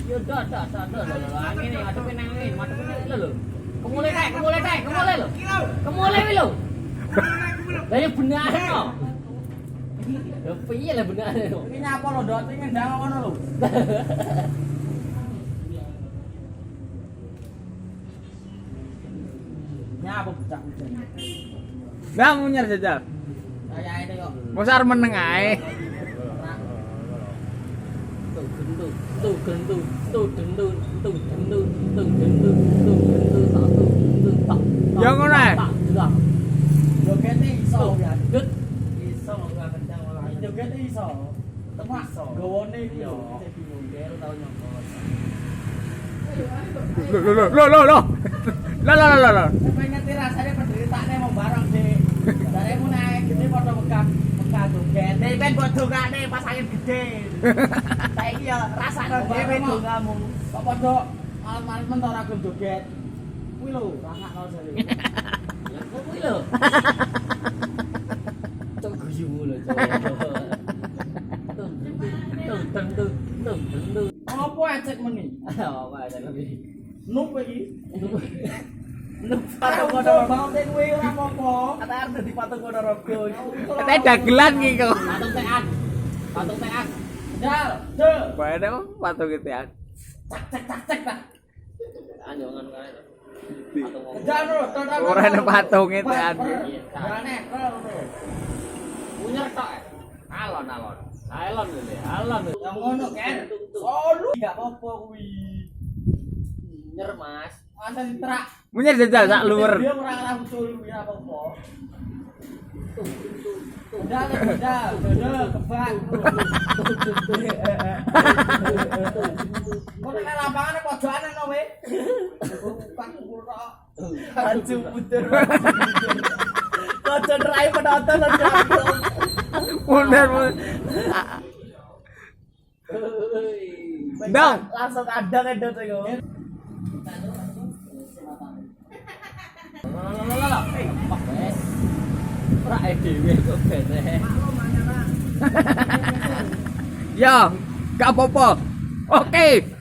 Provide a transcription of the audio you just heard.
Yo dak lho. Angin iki madhepe nang ngene, madhepe lho. Kemule lho. Kemule wi lho. Lah ya benane kok. Ya piye lah benane kok. Iki nyapa lho, Dot, iki ndang ngono lho. Nyapa bocah hujan. Lah munyer jajal. Kayak ini kok. Mosar meneng ae. Ya ngono ae. Jogete iso ya. Dut. Iso ora kencang malah. Jogete iso. Temak gawone iki yo. Kero tau nyokot. Loh. Lah. Sampai ngerti rasanya penderitane mau bareng sih. Daremu naik gede padha megah joget. Nek ben padha dongane pas angin gede. Saiki ya rasane dhewe dongamu. Kok padha malam-malam mentor aku joget. Kuwi lho, rasakno jare. Ya kuwi lho. Tok guyu lho. Tung. Apa ecek meni? Apa aja tapi. Nup iki. Patung Padha banget kuwi ora apa-apa. Kata arep dadi patung Ponorogo. Katanya dagelan ki kok. Patung teak. Dal, de. Bae kok patung gitu ya. Cek ta. Anjongan kae. Patung Dal lho, tonton. Ora ana patung itu ya. Jarane, lho. Punyer tok. Alon. Alon. Yang ngono kan. Solo enggak apa-apa kuwi. Nyer Mas. Masa diterak. Munyer jajal sak luwer. Dia ora ngarah usul kuwi apa-apa. Udah, kebak. Kok nek lapangane pojokane no we. Bukan ora. Anju puter. Kocok rai penonton aja. Mundur. Dong. Langsung kadang edot iku. Lah. Pak wes. Ora dhewe kok bener. Ya, gak apa-apa. Oke.